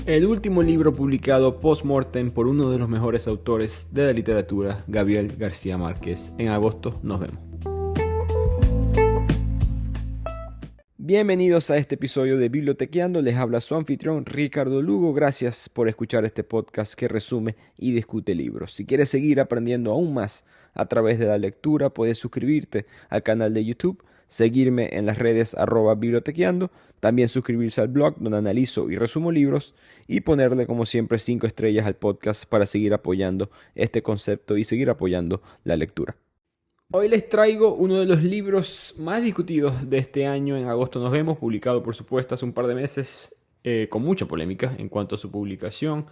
El último libro publicado post-mortem por uno de los mejores autores de la literatura, Gabriel García Márquez. En agosto nos vemos. Bienvenidos a este episodio de Bibliotequeando. Les habla su anfitrión Ricardo Lugo. Gracias por escuchar este podcast que resume y discute libros. Si quieres seguir aprendiendo aún más a través de la lectura, puedes suscribirte al canal de YouTube, seguirme en las redes @bibliotequeando, también suscribirse al blog donde analizo y resumo libros y ponerle como siempre 5 estrellas al podcast para seguir apoyando este concepto y seguir apoyando la lectura. Hoy les traigo uno de los libros más discutidos de este año. En agosto nos vemos, publicado por supuesto hace un par de meses, con mucha polémica en cuanto a su publicación.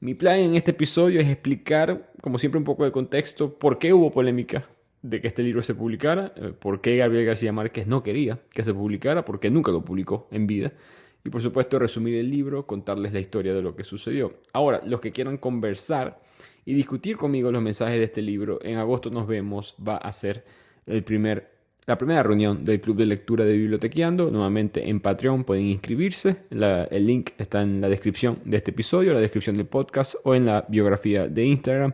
Mi plan en este episodio es explicar, como siempre, un poco de contexto, por qué hubo polémica de que este libro se publicara, por qué Gabriel García Márquez no quería que se publicara, porque nunca lo publicó en vida, y por supuesto resumir el libro, contarles la historia de lo que sucedió. Ahora, los que quieran conversar y discutir conmigo los mensajes de este libro, en agosto nos vemos, va a ser la primera reunión del Club de Lectura de Bibliotequeando, nuevamente en Patreon pueden inscribirse, el link está en la descripción de este episodio, la descripción del podcast o en la biografía de Instagram.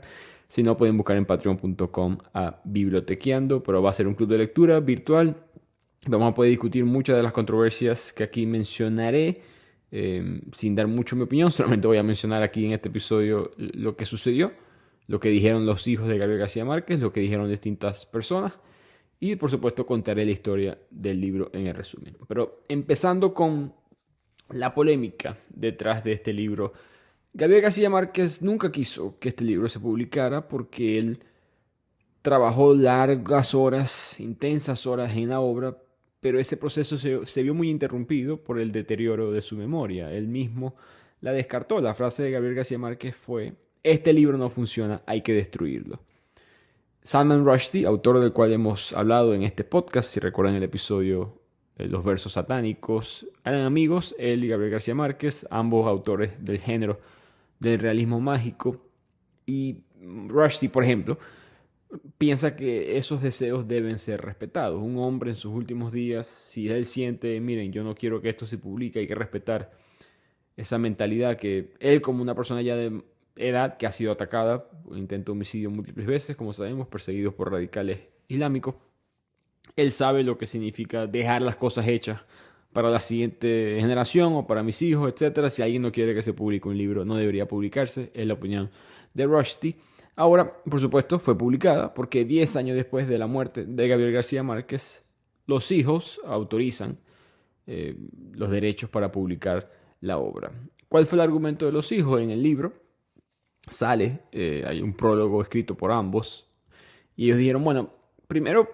Si no, pueden buscar en patreon.com a Bibliotequeando, pero va a ser un club de lectura virtual. Vamos a poder discutir muchas de las controversias que aquí mencionaré, sin dar mucho mi opinión. Solamente voy a mencionar aquí en este episodio lo que sucedió, lo que dijeron los hijos de Gabriel García Márquez, lo que dijeron distintas personas y por supuesto contaré la historia del libro en el resumen. Pero empezando con la polémica detrás de este libro. Gabriel García Márquez nunca quiso que este libro se publicara porque él trabajó largas horas, intensas horas en la obra, pero ese proceso se vio muy interrumpido por el deterioro de su memoria. Él mismo la descartó. La frase de Gabriel García Márquez fue: este libro no funciona, hay que destruirlo. Salman Rushdie, autor del cual hemos hablado en este podcast, si recuerdan el episodio Los versos satánicos, eran amigos, él y Gabriel García Márquez, ambos autores del género del realismo mágico. Y Rushdie, por ejemplo, piensa que esos deseos deben ser respetados. Un hombre en sus últimos días, si él siente, miren, yo no quiero que esto se publique, hay que respetar esa mentalidad que él, como una persona ya de edad que ha sido atacada por intento de homicidio múltiples veces, como sabemos, perseguidos por radicales islámicos, él sabe lo que significa dejar las cosas hechas para la siguiente generación o para mis hijos, etcétera. Si alguien no quiere que se publique un libro, no debería publicarse, es la opinión de Rushdie. Ahora, por supuesto, fue publicada porque 10 años después de la muerte de Gabriel García Márquez, los hijos autorizan los derechos para publicar la obra. ¿Cuál fue el argumento de los hijos en el libro? Hay un prólogo escrito por ambos y ellos dijeron, bueno, primero,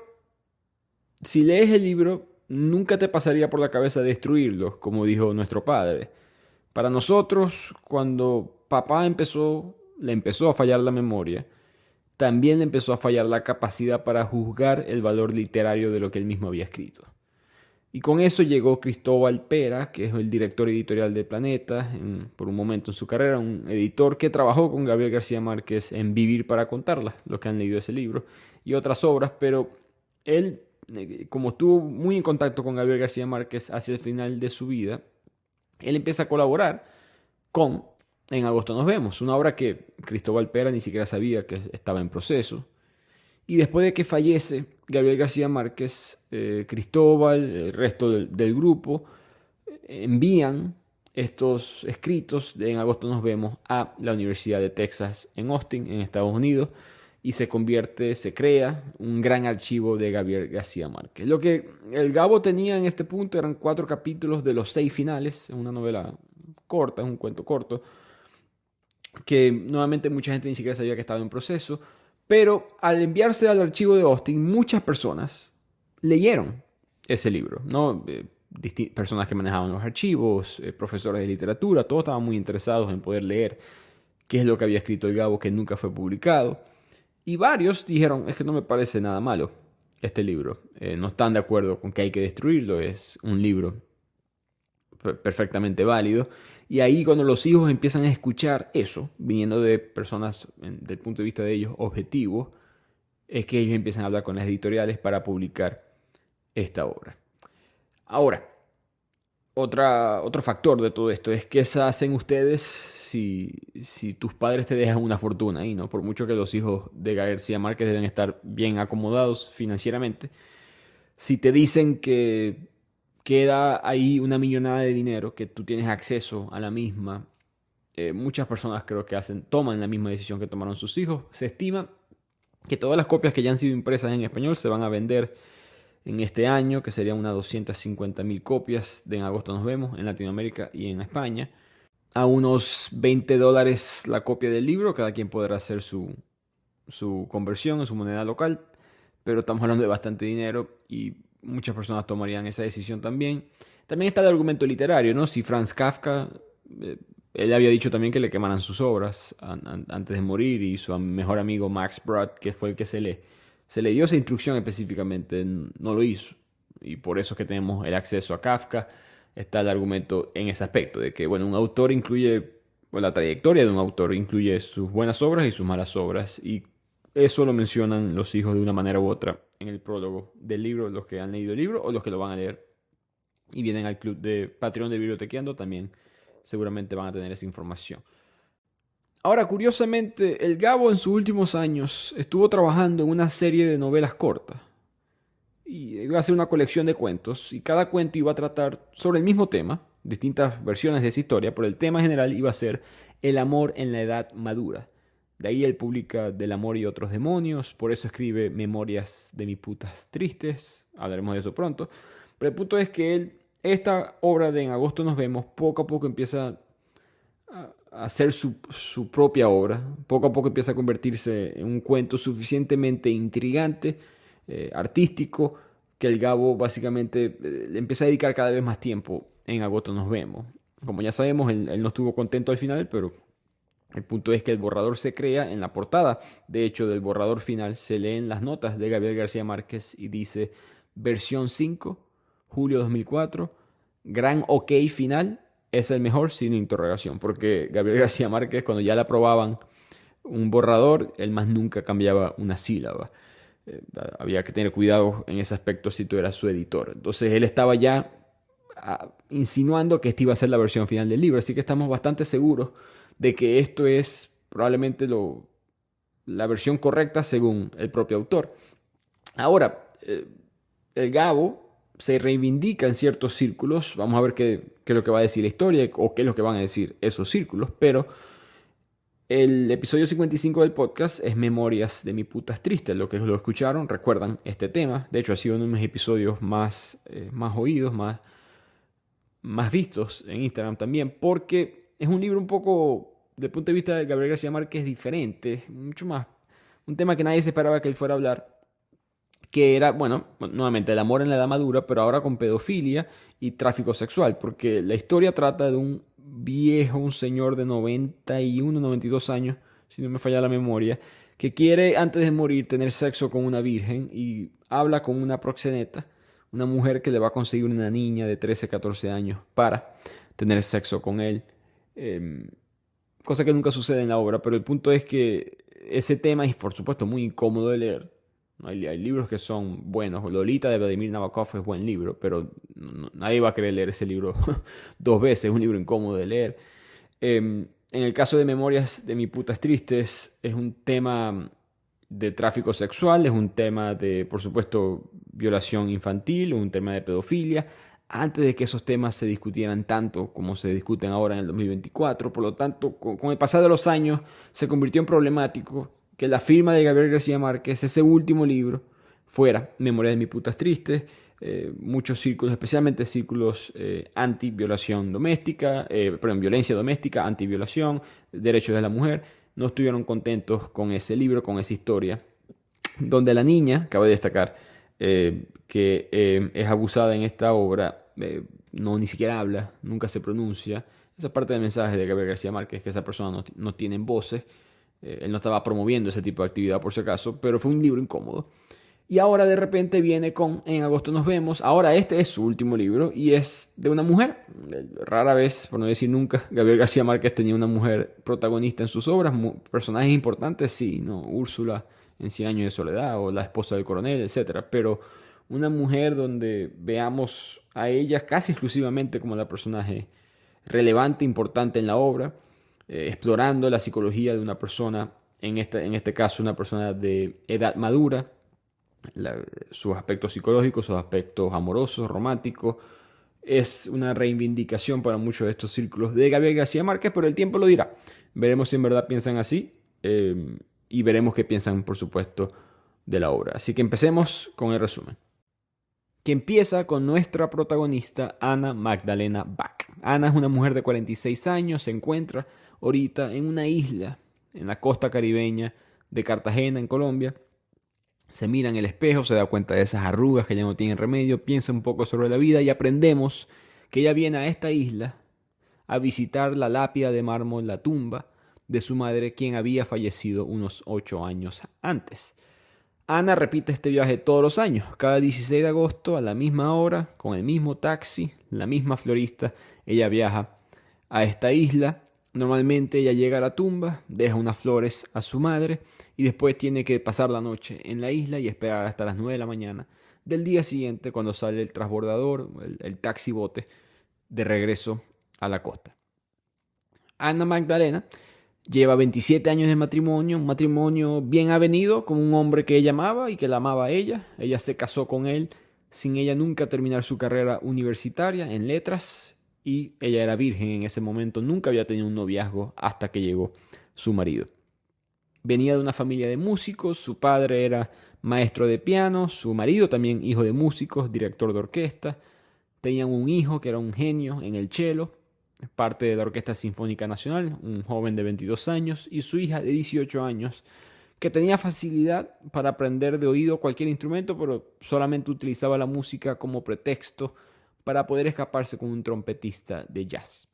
si lees el libro, nunca te pasaría por la cabeza destruirlo, como dijo nuestro padre. Para nosotros, cuando papá le empezó a fallar la memoria, también le empezó a fallar la capacidad para juzgar el valor literario de lo que él mismo había escrito. Y con eso llegó Cristóbal Pera, que es el director editorial de Planeta, por un momento en su carrera, un editor que trabajó con Gabriel García Márquez en Vivir para contarla, los que han leído ese libro, y otras obras, pero él, como estuvo muy en contacto con Gabriel García Márquez hacia el final de su vida, él empieza a colaborar con En agosto nos vemos, una obra que Cristóbal Pera ni siquiera sabía que estaba en proceso. Y después de que fallece Gabriel García Márquez, Cristóbal, el resto del grupo, envían estos escritos de En agosto nos vemos a la Universidad de Texas en Austin, en Estados Unidos, y se crea un gran archivo de Gabriel García Márquez. Lo que el Gabo tenía en este punto eran 4 capítulos de los 6 finales, es una novela corta, es un cuento corto, que nuevamente mucha gente ni siquiera sabía que estaba en proceso. Pero al enviarse al archivo de Austin, muchas personas leyeron ese libro, ¿no? Personas que manejaban los archivos, profesores de literatura, todos estaban muy interesados en poder leer qué es lo que había escrito el Gabo que nunca fue publicado. Y varios dijeron, es que no me parece nada malo este libro. No están de acuerdo con que hay que destruirlo, es un libro perfectamente válido. Y ahí cuando los hijos empiezan a escuchar eso, viniendo de personas, del punto de vista de ellos, objetivos, es que ellos empiezan a hablar con las editoriales para publicar esta obra. Ahora, Otro factor de todo esto es qué hacen ustedes si tus padres te dejan una fortuna ahí, ¿no? Por mucho que los hijos de García Márquez deben estar bien acomodados financieramente, si te dicen que queda ahí una millonada de dinero, que tú tienes acceso a la misma, muchas personas creo que toman la misma decisión que tomaron sus hijos. Se estima que todas las copias que ya han sido impresas en español se van a vender en este año, que serían unas 250.000 copias de En agosto nos vemos en Latinoamérica y en España. A unos $20 la copia del libro, cada quien podrá hacer su conversión en su moneda local, pero estamos hablando de bastante dinero y muchas personas tomarían esa decisión también. También está el argumento literario, ¿no? Si Franz Kafka, él había dicho también que le quemaran sus obras antes de morir, y su mejor amigo Max Brod, que fue el que se le dio esa instrucción específicamente, no lo hizo. Y por eso es que tenemos el acceso a Kafka. Está el argumento en ese aspecto, de que, bueno, un autor incluye, o la trayectoria de un autor incluye sus buenas obras y sus malas obras, y eso lo mencionan los hijos de una manera u otra en el prólogo del libro, los que han leído el libro o los que lo van a leer y vienen al club de Patreon de Bibliotequeando, también seguramente van a tener esa información. Ahora, curiosamente, el Gabo en sus últimos años estuvo trabajando en una serie de novelas cortas. Y iba a ser una colección de cuentos, y cada cuento iba a tratar sobre el mismo tema, distintas versiones de esa historia, pero el tema general iba a ser el amor en la edad madura. De ahí él publica Del amor y otros demonios, por eso escribe Memorias de mis putas tristes, hablaremos de eso pronto. Pero el punto es que esta obra de En agosto nos vemos, poco a poco empieza a hacer su propia obra, poco a poco empieza a convertirse en un cuento suficientemente intrigante, artístico, que el Gabo básicamente le empieza a dedicar cada vez más tiempo. En agosto nos vemos. Como ya sabemos, él no estuvo contento al final, pero el punto es que el borrador se crea en la portada. De hecho, del borrador final se leen las notas de Gabriel García Márquez y dice versión 5, julio 2004, gran ok final, es el mejor sin interrogación, porque Gabriel García Márquez, cuando ya le aprobaban un borrador, él más nunca cambiaba una sílaba. Había que tener cuidado en ese aspecto si tú eras su editor. Entonces él estaba ya insinuando que esta iba a ser la versión final del libro, así que estamos bastante seguros de que esto es probablemente la versión correcta según el propio autor. Ahora, el Gabo se reivindica en ciertos círculos. Vamos a ver qué es lo que va a decir la historia o qué es lo que van a decir esos círculos, pero el episodio 55 del podcast es Memorias de mis putas tristes. Lo que lo escucharon, recuerdan este tema. De hecho, ha sido uno de mis episodios más oídos, más vistos en Instagram también, porque es un libro un poco, desde el punto de vista de Gabriel García Márquez, diferente, mucho más, un tema que nadie se esperaba que él fuera a hablar, que era, bueno, nuevamente el amor en la edad madura, pero ahora con pedofilia y tráfico sexual, porque la historia trata de un viejo, un señor de 91, 92 años, si no me falla la memoria, que quiere antes de morir tener sexo con una virgen y habla con una proxeneta, una mujer que le va a conseguir una niña de 13, 14 años para tener sexo con él. Cosa que nunca sucede en la obra, pero el punto es que ese tema es, por supuesto, muy incómodo de leer. Hay libros que son buenos. Lolita de Vladimir Nabokov es buen libro, pero nadie va a querer leer ese libro dos veces. Es un libro incómodo de leer. En el caso de Memorias de mis putas tristes, es un tema de tráfico sexual, es un tema de, por supuesto, violación infantil, un tema de pedofilia, antes de que esos temas se discutieran tanto como se discuten ahora en el 2024. Por lo tanto, con el pasar de los años, se convirtió en problemático que la firma de Gabriel García Márquez, ese último libro, fuera Memorias de mis putas tristes. Muchos círculos, especialmente círculos anti-violación doméstica, violencia doméstica, anti-violación, derechos de la mujer, no estuvieron contentos con ese libro, con esa historia, donde la niña, cabe destacar, que es abusada en esta obra, no ni siquiera habla, nunca se pronuncia. Esa parte del mensaje de Gabriel García Márquez, que esa persona no tiene voces. Él no estaba promoviendo ese tipo de actividad por si acaso, pero fue un libro incómodo. Y ahora de repente viene con En agosto nos vemos. Ahora este es su último libro y es de una mujer. Rara vez, por no decir nunca, Gabriel García Márquez tenía una mujer protagonista en sus obras. Personajes importantes, sí, ¿no? Úrsula en Cien años de soledad o la esposa del coronel, etc. Pero una mujer donde veamos a ella casi exclusivamente como la personaje relevante, importante en la obra, explorando la psicología de una persona, en este caso una persona de edad madura, sus aspectos psicológicos, sus aspectos amorosos, románticos. Es una reivindicación para muchos de estos círculos de Gabriel García Márquez, pero el tiempo lo dirá. Veremos si en verdad piensan así y veremos qué piensan, por supuesto, de la obra. Así que empecemos con el resumen, que empieza con nuestra protagonista, Ana Magdalena Bach. Ana es una mujer de 46 años, se encuentra ahorita en una isla en la costa caribeña de Cartagena, en Colombia. Se mira en el espejo, se da cuenta de esas arrugas que ya no tienen remedio, piensa un poco sobre la vida y aprendemos que ella viene a esta isla a visitar la lápida de mármol, la tumba de su madre, quien había fallecido unos 8 años antes. Ana repite este viaje todos los años, cada 16 de agosto a la misma hora, con el mismo taxi, la misma florista, ella viaja a esta isla. Normalmente ella llega a la tumba, deja unas flores a su madre y después tiene que pasar la noche en la isla y esperar hasta las 9 de la mañana del día siguiente, cuando sale el transbordador, el taxi bote, de regreso a la costa. Ana Magdalena lleva 27 años de matrimonio, un matrimonio bien avenido con un hombre que ella amaba y que la amaba a ella. Ella se casó con él sin ella nunca terminar su carrera universitaria en letras y ella era virgen en ese momento, nunca había tenido un noviazgo hasta que llegó su marido. Venía de una familia de músicos, su padre era maestro de piano, su marido también hijo de músicos, director de orquesta. Tenían un hijo que era un genio en el cello, parte de la Orquesta Sinfónica Nacional, un joven de 22 años, y su hija de 18 años, que tenía facilidad para aprender de oído cualquier instrumento, pero solamente utilizaba la música como pretexto para poder escaparse con un trompetista de jazz.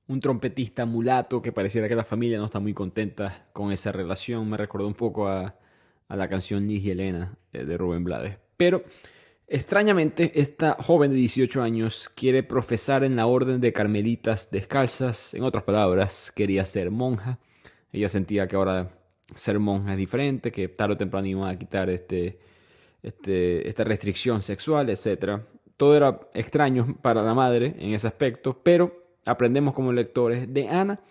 Un trompetista mulato que pareciera que la familia no está muy contenta con esa relación. Me recordó un poco a la canción Liz y Helena de Rubén Blades. Pero extrañamente, esta joven de 18 años quiere profesar en la orden de Carmelitas Descalzas. En otras palabras, quería ser monja. Ella sentía que ahora ser monja es diferente, que tarde o temprano iban a quitar esta restricción sexual, etc. Todo era extraño para la madre en ese aspecto, pero aprendemos como lectores de Ana,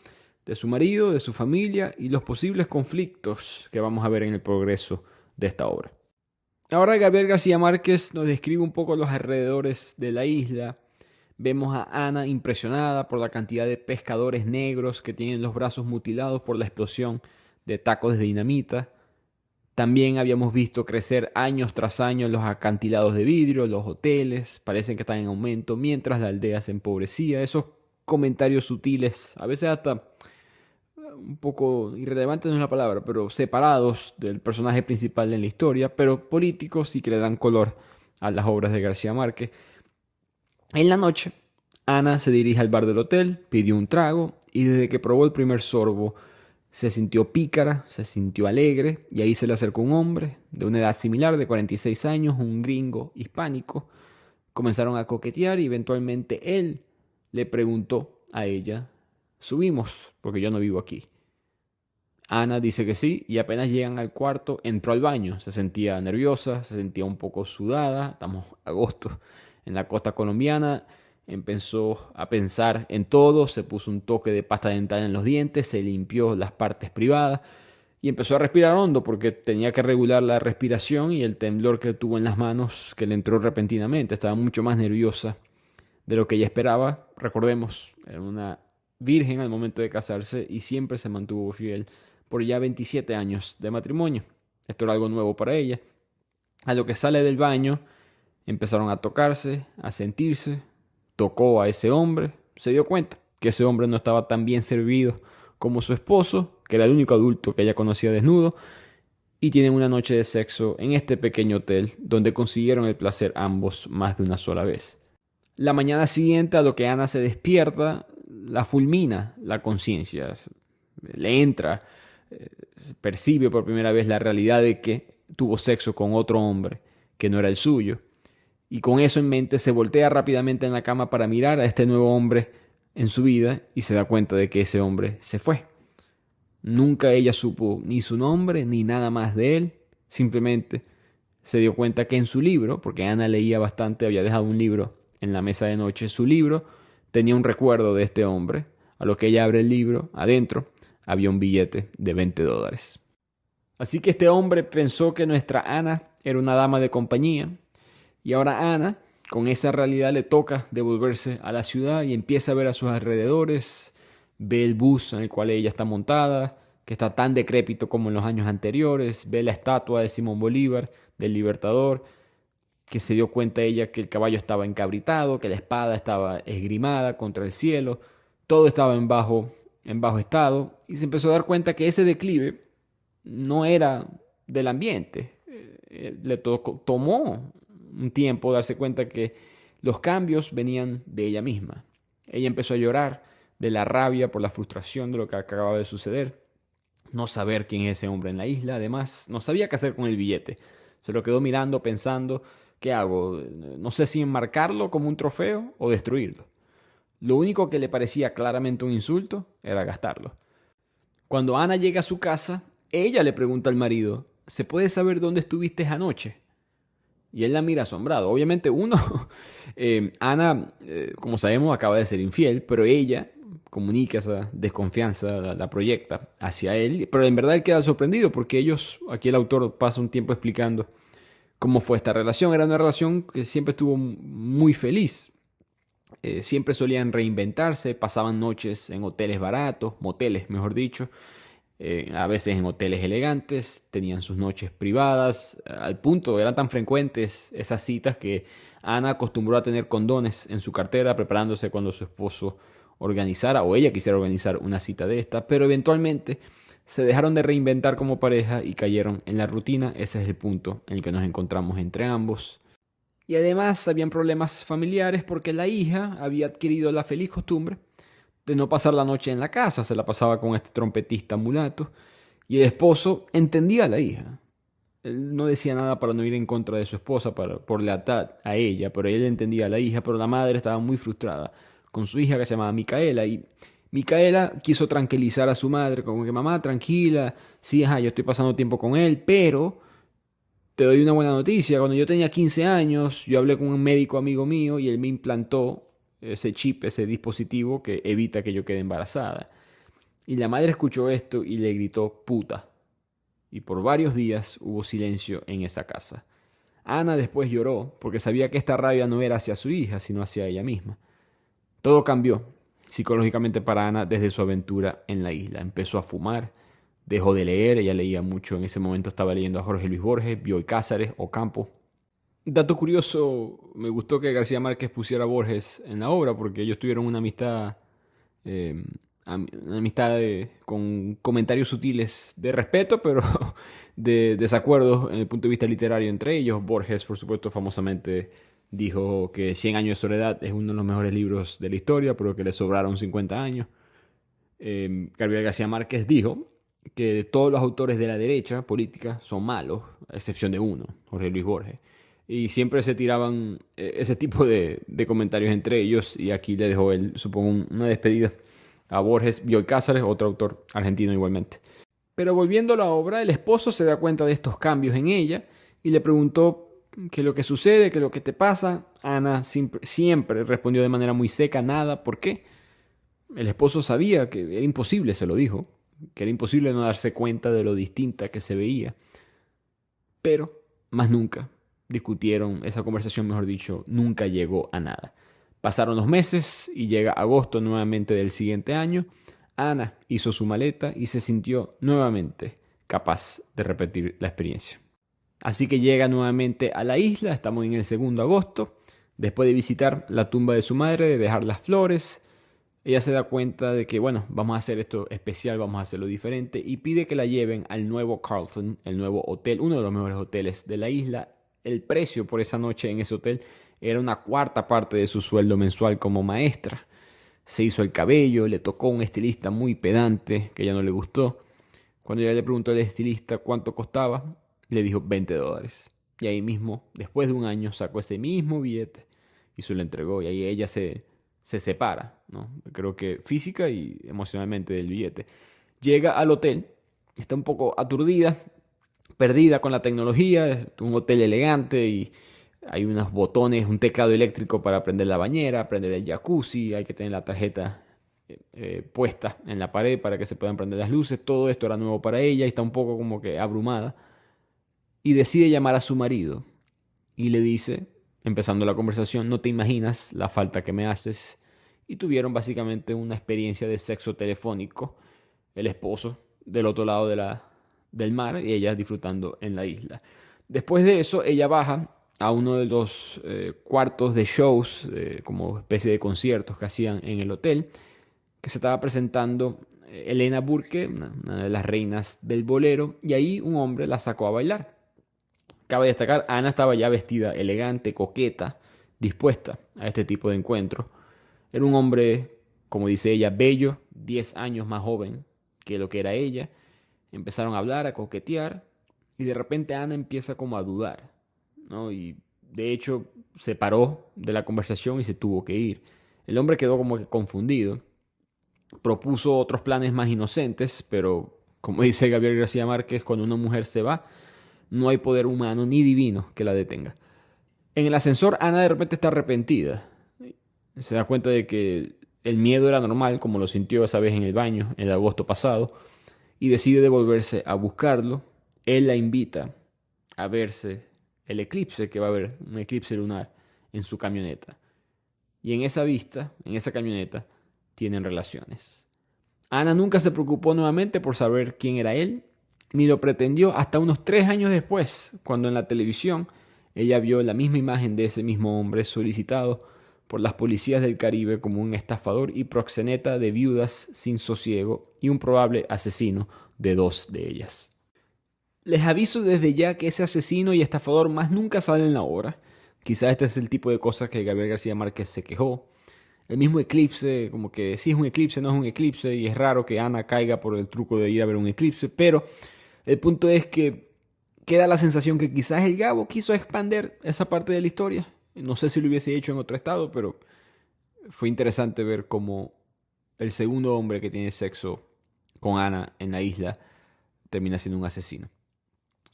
de su marido, de su familia y los posibles conflictos que vamos a ver en el progreso de esta obra. Ahora Gabriel García Márquez nos describe un poco los alrededores de la isla. Vemos a Ana impresionada por la cantidad de pescadores negros que tienen los brazos mutilados por la explosión de tacos de dinamita. También habíamos visto crecer años tras años los acantilados de vidrio, los hoteles, parecen que están en aumento, mientras la aldea se empobrecía. Esos comentarios sutiles, a veces hasta un poco irrelevantes no es la palabra, pero separados del personaje principal en la historia, pero políticos y que le dan color a las obras de García Márquez. En la noche, Ana se dirige al bar del hotel, pidió un trago y desde que probó el primer sorbo se sintió pícara, se sintió alegre y ahí se le acercó un hombre de una edad similar, de 46 años, un gringo hispánico. Comenzaron a coquetear y eventualmente él le preguntó a ella: subimos, porque yo no vivo aquí. Ana dice que sí y apenas llegan al cuarto entró al baño. Se sentía nerviosa, se sentía un poco sudada. Estamos agosto en la costa colombiana. Empezó a pensar en todo, se puso un toque de pasta dental en los dientes, se limpió las partes privadas y empezó a respirar hondo porque tenía que regular la respiración y el temblor que tuvo en las manos que le entró repentinamente. Estaba mucho más nerviosa de lo que ella esperaba. Recordemos, era una virgen al momento de casarse y siempre se mantuvo fiel por ya 27 años de matrimonio. Esto era algo nuevo para ella. A lo que sale del baño, empezaron a tocarse, a sentirse. Tocó a ese hombre, se dio cuenta que ese hombre no estaba tan bien servido como su esposo, que era el único adulto que ella conocía desnudo, y tienen una noche de sexo en este pequeño hotel donde consiguieron el placer ambos más de una sola vez. La mañana siguiente, a lo que Ana se despierta, la fulmina la conciencia, le entra, percibe por primera vez la realidad de que tuvo sexo con otro hombre que no era el suyo. Y con eso en mente se voltea rápidamente en la cama para mirar a este nuevo hombre en su vida y se da cuenta de que ese hombre se fue. Nunca ella supo ni su nombre ni nada más de él. Simplemente se dio cuenta que en su libro, porque Ana leía bastante, había dejado un libro en la mesa de noche, su libro tenía un recuerdo de este hombre. A lo que ella abre el libro, adentro había un billete de $20. Así que este hombre pensó que nuestra Ana era una dama de compañía, y ahora a Ana, con esa realidad, le toca devolverse a la ciudad y empieza a ver a sus alrededores, ve el bus en el cual ella está montada, que está tan decrépito como en los años anteriores, ve la estatua de Simón Bolívar, del Libertador, que se dio cuenta ella que el caballo estaba encabritado, que la espada estaba esgrimada contra el cielo, todo estaba en bajo estado, y se empezó a dar cuenta que ese declive no era del ambiente. Tomó un tiempo darse cuenta que los cambios venían de ella misma. Ella empezó a llorar de la rabia por la frustración de lo que acababa de suceder. No saber quién es ese hombre en la isla. Además, no sabía qué hacer con el billete. Se lo quedó mirando, pensando, ¿qué hago? No sé si enmarcarlo como un trofeo o destruirlo. Lo único que le parecía claramente un insulto era gastarlo. Cuando Ana llega a su casa, ella le pregunta al marido, ¿se puede saber dónde estuviste anoche? Y él la mira asombrado. Obviamente Ana, como sabemos, acaba de ser infiel, pero ella comunica esa desconfianza, la proyecta hacia él. Pero en verdad él queda sorprendido porque aquí el autor pasa un tiempo explicando cómo fue esta relación. Era una relación que siempre estuvo muy feliz. Siempre solían reinventarse, pasaban noches en hoteles baratos, moteles, mejor dicho, a veces en hoteles elegantes, tenían sus noches privadas, al punto, eran tan frecuentes esas citas que Ana acostumbró a tener condones en su cartera, preparándose cuando su esposo organizara o ella quisiera organizar una cita de esta, pero eventualmente se dejaron de reinventar como pareja y cayeron en la rutina. Ese es el punto en el que nos encontramos entre ambos. Y además habían problemas familiares porque la hija había adquirido la feliz costumbre de no pasar la noche en la casa, se la pasaba con este trompetista mulato, y el esposo entendía a la hija. Él no decía nada para no ir en contra de su esposa, por lealtad a ella, pero él entendía a la hija, pero la madre estaba muy frustrada con su hija que se llamaba Micaela, y Micaela quiso tranquilizar a su madre, como que mamá, tranquila, sí, ajá, yo estoy pasando tiempo con él, pero te doy una buena noticia. Cuando yo tenía 15 años, yo hablé con un médico amigo mío y él me implantó ese chip, ese dispositivo que evita que yo quede embarazada. Y la madre escuchó esto y le gritó puta. Y por varios días hubo silencio en esa casa. Ana después lloró porque sabía que esta rabia no era hacia su hija, sino hacia ella misma. Todo cambió psicológicamente para Ana desde su aventura en la isla. Empezó a fumar, dejó de leer, ella leía mucho, en ese momento estaba leyendo a Jorge Luis Borges, Bioy Cáceres, Ocampo. Dato curioso, me gustó que García Márquez pusiera a Borges en la obra porque ellos tuvieron una amistad, eh, con comentarios sutiles de respeto, pero de desacuerdos en el punto de vista literario entre ellos. Borges, por supuesto, famosamente dijo que Cien años de soledad es uno de los mejores libros de la historia, pero que le sobraron 50 años. Gabriel García Márquez dijo que todos los autores de la derecha política son malos, a excepción de uno, Jorge Luis Borges. Y siempre se tiraban ese tipo de comentarios entre ellos, y aquí le dejó él, supongo, una despedida a Borges. Bioy Cáceres, otro autor argentino igualmente. Pero volviendo a la obra, el esposo se da cuenta de estos cambios en ella y le preguntó qué es lo que sucede, qué es lo que te pasa. Ana siempre respondió de manera muy seca, nada. ¿Por qué? El esposo sabía que era imposible, se lo dijo, que era imposible no darse cuenta de lo distinta que se veía. Pero, más nunca, discutieron, esa conversación, mejor dicho, nunca llegó a nada. Pasaron los meses y llega agosto nuevamente del siguiente año. Ana hizo su maleta y se sintió nuevamente capaz de repetir la experiencia. Así que llega nuevamente a la isla, estamos en el 2 de agosto, después de visitar la tumba de su madre, de dejar las flores. Ella se da cuenta de que, bueno, vamos a hacer esto especial, vamos a hacerlo diferente, y pide que la lleven al nuevo Carlton, el nuevo hotel, uno de los mejores hoteles de la isla. El precio por esa noche en ese hotel era una cuarta parte de su sueldo mensual como maestra. Se hizo el cabello, le tocó un estilista muy pedante que a ella no le gustó. Cuando ella le preguntó al estilista cuánto costaba, le dijo $20. Y ahí mismo, después de un año, sacó ese mismo billete y se lo entregó. Y ahí ella se separa, ¿no? Creo que física y emocionalmente del billete. Llega al hotel, está un poco aturdida, perdida con la tecnología. Es un hotel elegante y hay unos botones, un teclado eléctrico para prender la bañera, prender el jacuzzi. Hay que tener la tarjeta puesta en la pared para que se puedan prender las luces. Todo esto era nuevo para ella y está un poco como que abrumada. Y decide llamar a su marido y le dice, empezando la conversación: no te imaginas la falta que me haces. Y tuvieron básicamente una experiencia de sexo telefónico, el esposo del otro lado del mar y ella disfrutando en la isla. Después de eso, ella baja a uno de los cuartos de shows, como especie de conciertos que hacían en el hotel, que se estaba presentando Elena Burke, una de las reinas del bolero, y ahí un hombre la sacó a bailar. Cabe destacar, Ana estaba ya vestida elegante, coqueta, dispuesta a este tipo de encuentro. Era un hombre, como dice ella, bello, 10 años más joven que lo que era ella. Empezaron a hablar, a coquetear, y de repente Ana empieza como a dudar, ¿no? Y de hecho se paró de la conversación y se tuvo que ir. El hombre quedó como que confundido. Propuso otros planes más inocentes, pero como dice Gabriel García Márquez, cuando una mujer se va, no hay poder humano ni divino que la detenga. En el ascensor, Ana de repente está arrepentida. Se da cuenta de que el miedo era normal, como lo sintió esa vez en el baño, en el agosto pasado, y decide devolverse a buscarlo. Él la invita a verse el eclipse, que va a haber un eclipse lunar en su camioneta. Y en esa vista, en esa camioneta, tienen relaciones. Ana nunca se preocupó nuevamente por saber quién era él, ni lo pretendió hasta unos 3 años después, cuando en la televisión ella vio la misma imagen de ese mismo hombre solicitado por las policías del Caribe como un estafador y proxeneta de viudas sin sosiego y un probable asesino de 2 de ellas. Les aviso desde ya que ese asesino y estafador más nunca sale en la obra. Quizás este es el tipo de cosas que Gabriel García Márquez se quejó. El mismo eclipse, como que sí es un eclipse, no es un eclipse, y es raro que Ana caiga por el truco de ir a ver un eclipse, pero el punto es que queda la sensación que quizás el Gabo quiso expander esa parte de la historia. No sé si lo hubiese hecho en otro estado, pero fue interesante ver cómo el segundo hombre que tiene sexo con Ana en la isla termina siendo un asesino.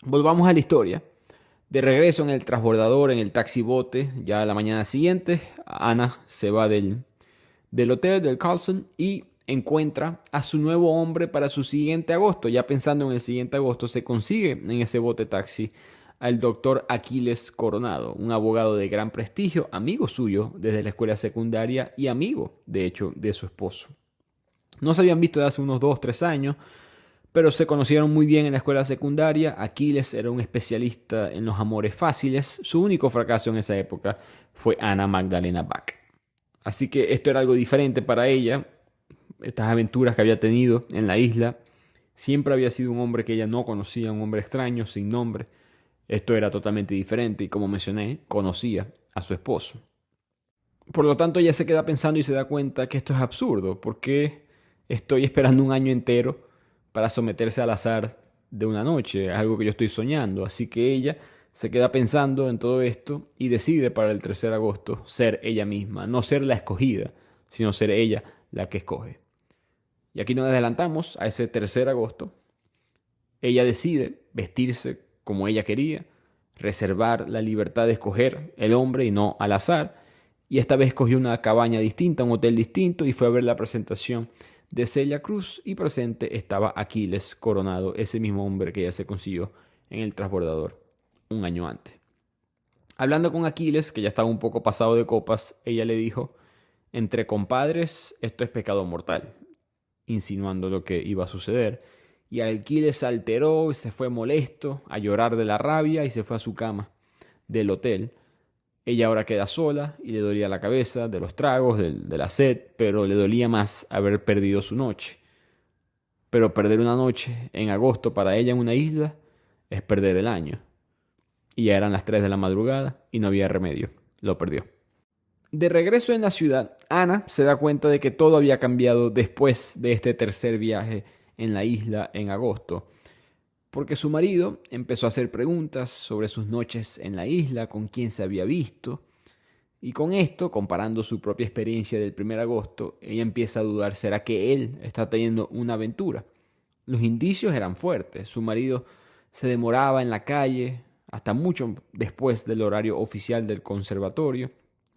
Volvamos a la historia. De regreso en el transbordador, en el taxibote, ya a la mañana siguiente, Ana se va del hotel, del Carlson, y encuentra a su nuevo hombre para su siguiente agosto. Ya pensando en el siguiente agosto, se consigue en ese bote taxi al doctor Aquiles Coronado, un abogado de gran prestigio, amigo suyo desde la escuela secundaria y amigo, de hecho, de su esposo. No se habían visto desde hace unos 2-3 años, pero se conocieron muy bien en la escuela secundaria. Aquiles era un especialista en los amores fáciles. Su único fracaso en esa época fue Ana Magdalena Bach. Así que esto era algo diferente para ella. Estas aventuras que había tenido en la isla. Siempre había sido un hombre que ella no conocía, un hombre extraño, sin nombre. Esto era totalmente diferente y, como mencioné, conocía a su esposo. Por lo tanto, ella se queda pensando y se da cuenta que esto es absurdo. ¿Por qué estoy esperando un año entero para someterse al azar de una noche? Es algo que yo estoy soñando. Así que ella se queda pensando en todo esto y decide para el 3 de agosto ser ella misma. No ser la escogida, sino ser ella la que escoge. Y aquí nos adelantamos a ese 3 de agosto. Ella decide vestirse como ella quería, reservar la libertad de escoger el hombre y no al azar. Y esta vez escogió una cabaña distinta, un hotel distinto, y fue a ver la presentación de Celia Cruz, y presente estaba Aquiles Coronado, ese mismo hombre que ella se consiguió en el transbordador un año antes. Hablando con Aquiles, que ya estaba un poco pasado de copas, ella le dijo: entre compadres esto es pecado mortal, insinuando lo que iba a suceder. Y Aquiles se alteró y se fue molesto a llorar de la rabia y se fue a su cama del hotel. Ella ahora queda sola y le dolía la cabeza de los tragos, de la sed, pero le dolía más haber perdido su noche. Pero perder una noche en agosto para ella en una isla es perder el año. Y ya eran las 3 de la madrugada y no había remedio. Lo perdió. De regreso en la ciudad, Ana se da cuenta de que todo había cambiado después de este tercer viaje en la isla en agosto, porque su marido empezó a hacer preguntas sobre sus noches en la isla, con quién se había visto, y con esto, comparando su propia experiencia del 1 de agosto, ella empieza a dudar: ¿será que él está teniendo una aventura? Los indicios eran fuertes. Su marido Se demoraba en la calle hasta mucho después del horario oficial del conservatorio.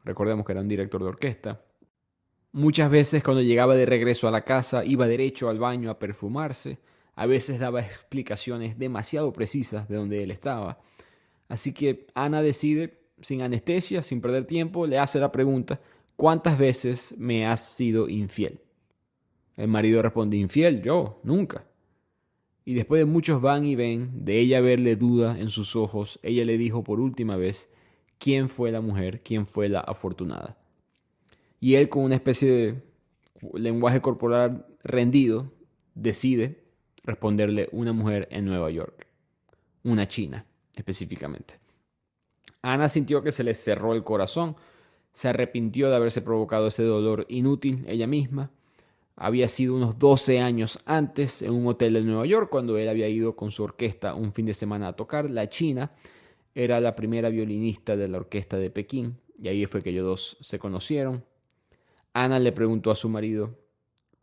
Recordemos que era un director de orquesta. Muchas veces cuando llegaba de regreso a la casa iba derecho al baño a perfumarse. A veces daba explicaciones demasiado precisas de dónde él estaba. Así que Ana decide, sin anestesia, sin perder tiempo, le hace la pregunta: ¿cuántas veces me has sido infiel? El marido responde: infiel, yo, nunca. Y después de muchos van y ven, de ella verle duda en sus ojos, ella le dijo por última vez quién fue la mujer, quién fue la afortunada. Y él, con una especie de lenguaje corporal rendido, decide responderle: una mujer en Nueva York, una china específicamente. Ana sintió que se le cerró el corazón, se arrepintió de haberse provocado ese dolor inútil ella misma. Había sido unos 12 años antes en un hotel de Nueva York cuando él había ido con su orquesta un fin de semana a tocar. La china era la primera violinista de la orquesta de Pekín y ahí fue que ellos dos se conocieron. Ana le preguntó a su marido: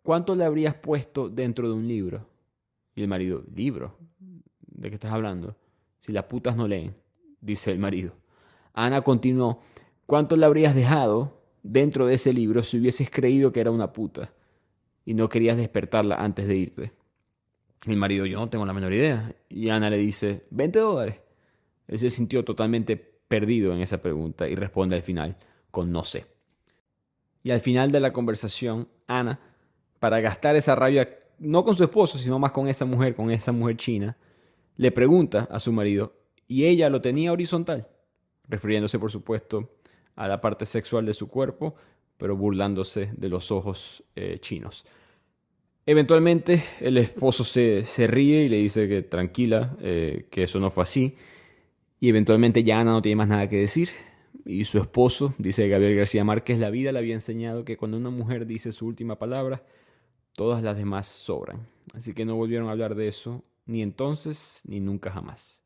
¿cuánto le habrías puesto dentro de un libro? Y el marido: ¿libro? ¿De qué estás hablando? Si las putas no leen, dice el marido. Ana continuó: ¿cuánto le habrías dejado dentro de ese libro si hubieses creído que era una puta y no querías despertarla antes de irte? El marido: yo no tengo la menor idea. Y Ana le dice: $20. Él se sintió totalmente perdido en esa pregunta y responde al final con no sé. Y al final de la conversación, Ana, para gastar esa rabia, no con su esposo, sino más con esa mujer china, le pregunta a su marido: ¿y ella lo tenía horizontal? Refiriéndose, por supuesto, a la parte sexual de su cuerpo, pero burlándose de los ojos chinos. Eventualmente, el esposo se ríe y le dice que tranquila, que eso no fue así. Y eventualmente ya Ana no tiene más nada que decir. Y su esposo, dice Gabriel García Márquez, la vida le había enseñado que cuando una mujer dice su última palabra, todas las demás sobran. Así que no volvieron a hablar de eso, ni entonces, ni nunca jamás.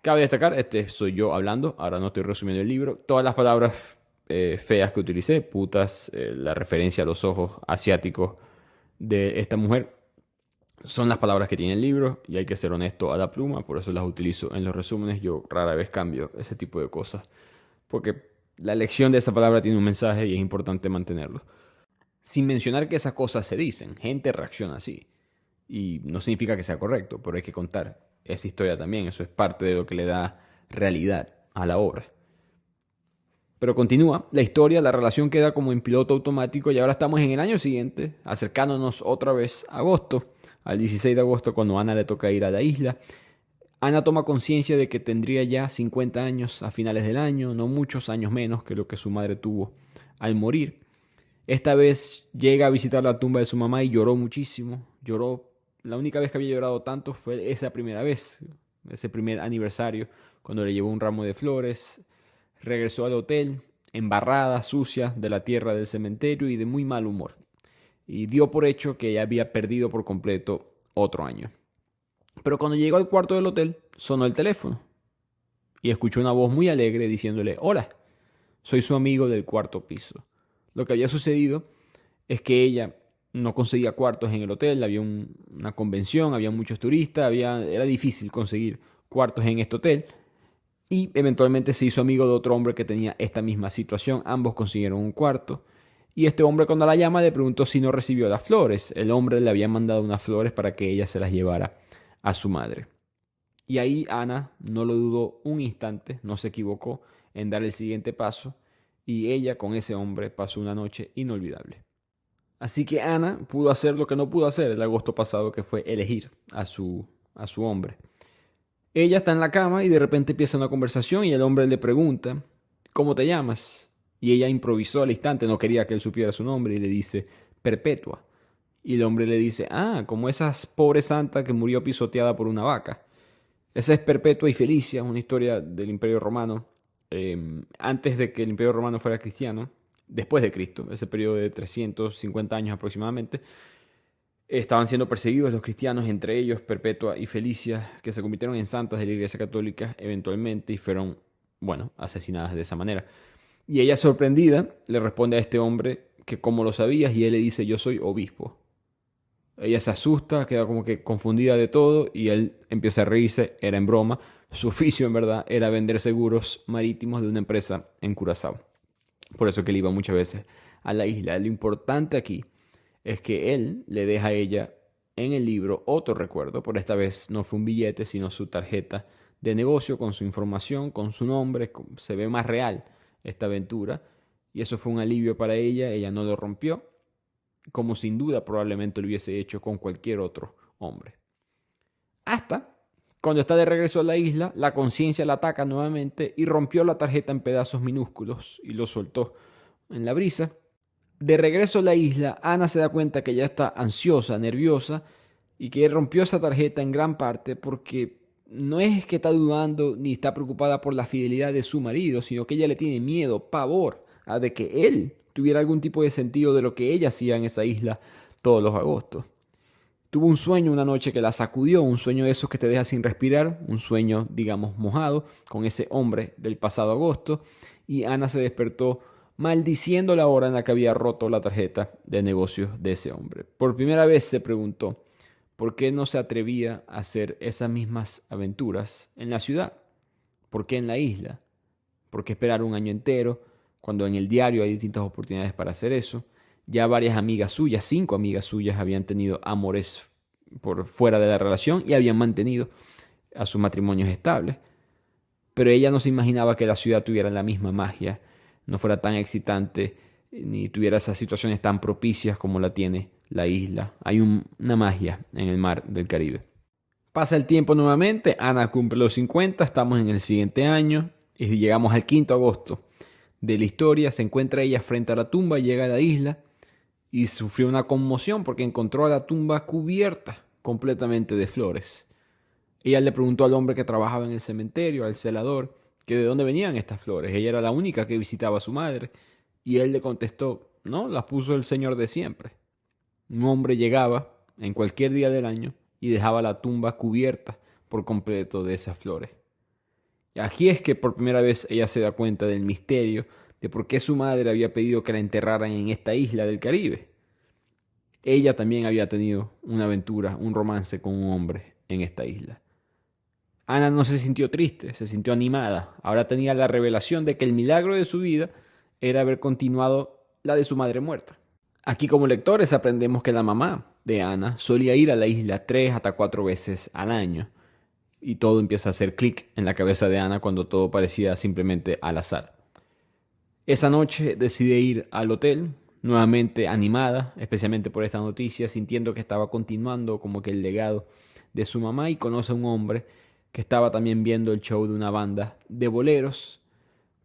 Cabe destacar, este soy yo hablando, ahora no estoy resumiendo el libro. Todas las palabras feas que utilicé, putas, la referencia a los ojos asiáticos de esta mujer, son las palabras que tiene el libro y hay que ser honesto a la pluma, por eso las utilizo en los resúmenes. Yo rara vez cambio ese tipo de cosas, porque la elección de esa palabra tiene un mensaje y es importante mantenerlo. Sin mencionar que esas cosas se dicen, gente reacciona así. Y no significa que sea correcto, pero hay que contar esa historia también. Eso es parte de lo que le da realidad a la obra. Pero continúa la historia, la relación queda como en piloto automático y ahora estamos en el año siguiente, acercándonos otra vez a agosto, al 16 de agosto, cuando a Ana le toca ir a la isla. Ana toma conciencia de que tendría ya 50 años a finales del año, no muchos años menos que lo que su madre tuvo al morir. Esta vez llega a visitar la tumba de su mamá y lloró muchísimo. Lloró. La única vez que había llorado tanto fue esa primera vez, ese primer aniversario, cuando le llevó un ramo de flores. Regresó al hotel, embarrada, sucia, de la tierra del cementerio y de muy mal humor. Y dio por hecho que ella había perdido por completo otro año. Pero cuando llegó al cuarto del hotel, sonó el teléfono. Y escuchó una voz muy alegre diciéndole: hola, soy su amigo del cuarto piso. Lo que había sucedido es que ella no conseguía cuartos en el hotel, había una convención, había muchos turistas, era difícil conseguir cuartos en este hotel. Y eventualmente se hizo amigo de otro hombre que tenía esta misma situación. Ambos consiguieron un cuarto. Y este hombre, cuando la llama, le preguntó si no recibió las flores. El hombre le había mandado unas flores para que ella se las llevara a su madre. Y ahí Ana no lo dudó un instante, no se equivocó en dar el siguiente paso. Y ella con ese hombre pasó una noche inolvidable. Así que Ana pudo hacer lo que no pudo hacer el agosto pasado, que fue elegir a su hombre. Ella está en la cama y de repente empieza una conversación y el hombre le pregunta: ¿cómo te llamas? Y ella improvisó al instante, no quería que él supiera su nombre y le dice: Perpetua. Y el hombre le dice: como esa pobre santa que murió pisoteada por una vaca. Esa es Perpetua y Felicia, una historia del Imperio Romano, antes de que el Imperio Romano fuera cristiano, después de Cristo, ese periodo de 350 años aproximadamente. Estaban siendo perseguidos los cristianos, entre ellos Perpetua y Felicia, que se convirtieron en santas de la Iglesia Católica eventualmente y fueron, asesinadas de esa manera. Y ella, sorprendida, le responde a este hombre que cómo lo sabías, y él le dice: yo soy obispo. Ella se asusta, queda como que confundida de todo y él empieza a reírse, era en broma. Su oficio en verdad era vender seguros marítimos de una empresa en Curazao. Por eso que él iba muchas veces a la isla. Lo importante aquí es que él le deja a ella en el libro otro recuerdo, por esta vez no fue un billete, sino su tarjeta de negocio con su información, con su nombre, se ve más real esta aventura y eso fue un alivio para ella no lo rompió, como sin duda probablemente lo hubiese hecho con cualquier otro hombre. Hasta cuando está de regreso a la isla, la conciencia la ataca nuevamente y rompió la tarjeta en pedazos minúsculos y lo soltó en la brisa. De regreso a la isla, Ana se da cuenta que ya está ansiosa, nerviosa y que rompió esa tarjeta en gran parte porque no es que está dudando ni está preocupada por la fidelidad de su marido, sino que ella le tiene miedo, pavor a de que él tuviera algún tipo de sentido de lo que ella hacía en esa isla todos los agostos. Tuvo un sueño una noche que la sacudió, un sueño de esos que te deja sin respirar, un sueño, digamos, mojado, con ese hombre del pasado agosto, y Ana se despertó maldiciendo la hora en la que había roto la tarjeta de negocios de ese hombre. Por primera vez se preguntó por qué no se atrevía a hacer esas mismas aventuras en la ciudad, por qué en la isla, por qué esperar un año entero, cuando en el diario hay distintas oportunidades para hacer eso. Ya varias amigas suyas, 5 amigas suyas, habían tenido amores por fuera de la relación y habían mantenido a sus matrimonios estables. Pero ella no se imaginaba que la ciudad tuviera la misma magia, no fuera tan excitante, ni tuviera esas situaciones tan propicias como la tiene la isla. Hay una magia en el mar del Caribe. Pasa el tiempo nuevamente, Ana cumple los 50, estamos en el siguiente año y llegamos al 5 de agosto de la historia. Se encuentra ella frente a la tumba, llega a la isla y sufrió una conmoción porque encontró a la tumba cubierta completamente de flores. Ella le preguntó al hombre que trabajaba en el cementerio, al celador, que de dónde venían estas flores. Ella era la única que visitaba a su madre. Y él le contestó, no, las puso el Señor de siempre. Un hombre llegaba en cualquier día del año y dejaba la tumba cubierta por completo de esas flores. Y aquí es que por primera vez ella se da cuenta del misterio de por qué su madre había pedido que la enterraran en esta isla del Caribe. Ella también había tenido una aventura, un romance con un hombre en esta isla. Ana no se sintió triste, se sintió animada. Ahora tenía la revelación de que el milagro de su vida era haber continuado la de su madre muerta. Aquí como lectores aprendemos que la mamá de Ana solía ir a la isla 3 hasta 4 veces al año. Y todo empieza a hacer clic en la cabeza de Ana cuando todo parecía simplemente al azar. Esa noche decide ir al hotel, nuevamente animada, especialmente por esta noticia, sintiendo que estaba continuando como que el legado de su mamá, y conoce a un hombre que estaba también viendo el show de una banda de boleros.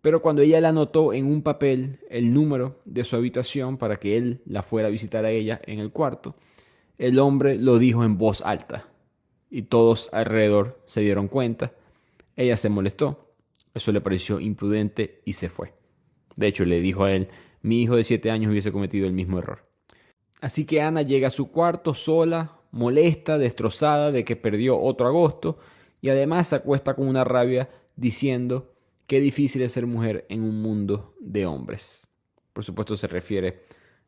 Pero cuando ella le anotó en un papel el número de su habitación para que él la fuera a visitar a ella en el cuarto, el hombre lo dijo en voz alta y todos alrededor se dieron cuenta. Ella se molestó, eso le pareció imprudente y se fue. De hecho, le dijo a él, mi hijo de 7 años hubiese cometido el mismo error. Así que Ana llega a su cuarto sola, molesta, destrozada de que perdió otro agosto, y además se acuesta con una rabia diciendo qué difícil es ser mujer en un mundo de hombres. Por supuesto se refiere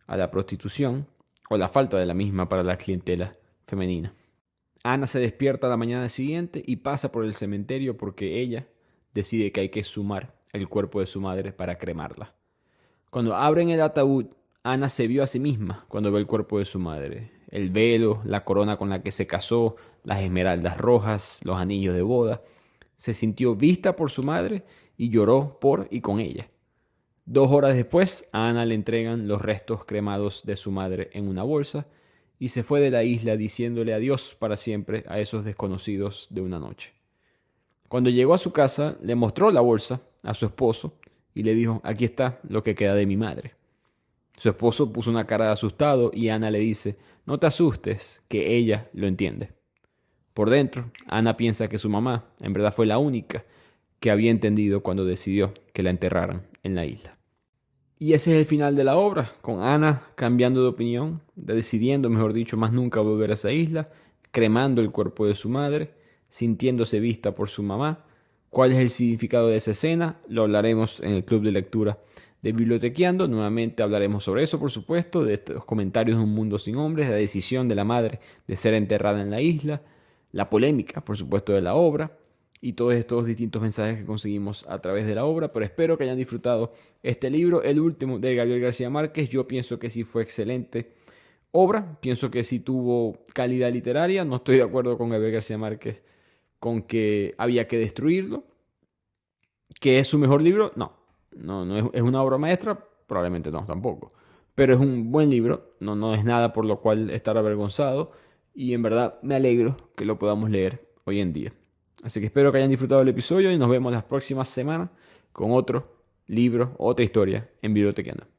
a la prostitución o la falta de la misma para la clientela femenina. Ana se despierta la mañana siguiente y pasa por el cementerio porque ella decide que hay que exhumar el cuerpo de su madre para cremarla. Cuando abren el ataúd, Ana se vio a sí misma cuando ve el cuerpo de su madre. El velo, la corona con la que se casó, las esmeraldas rojas, los anillos de boda. Se sintió vista por su madre y lloró por y con ella. 2 horas después, a Ana le entregan los restos cremados de su madre en una bolsa y se fue de la isla diciéndole adiós para siempre a esos desconocidos de una noche. Cuando llegó a su casa, le mostró la bolsa a su esposo y le dijo, aquí está lo que queda de mi madre. Su esposo puso una cara de asustado y Ana le dice, no te asustes, que ella lo entiende. Por dentro, Ana piensa que su mamá en verdad fue la única que había entendido cuando decidió que la enterraran en la isla. Y ese es el final de la obra, con Ana cambiando de opinión, decidiendo, mejor dicho, más nunca volver a esa isla, cremando el cuerpo de su madre, sintiéndose vista por su mamá. ¿Cuál es el significado de esa escena? Lo hablaremos en el club de lectura de Bibliotequeando. Nuevamente hablaremos sobre eso, por supuesto, de estos comentarios de un mundo sin hombres, la decisión de la madre de ser enterrada en la isla, la polémica, por supuesto, de la obra y todos estos distintos mensajes que conseguimos a través de la obra. Pero espero que hayan disfrutado este libro, el último de Gabriel García Márquez. Yo pienso que sí fue excelente obra, pienso que sí tuvo calidad literaria. No estoy de acuerdo con Gabriel García Márquez con que había que destruirlo. ¿Que es su mejor libro? No, no es una obra maestra, probablemente no, tampoco. Pero es un buen libro, no es nada por lo cual estar avergonzado y en verdad me alegro que lo podamos leer hoy en día. Así que espero que hayan disfrutado el episodio y nos vemos las próximas semanas con otro libro, otra historia en Bibliotequeando.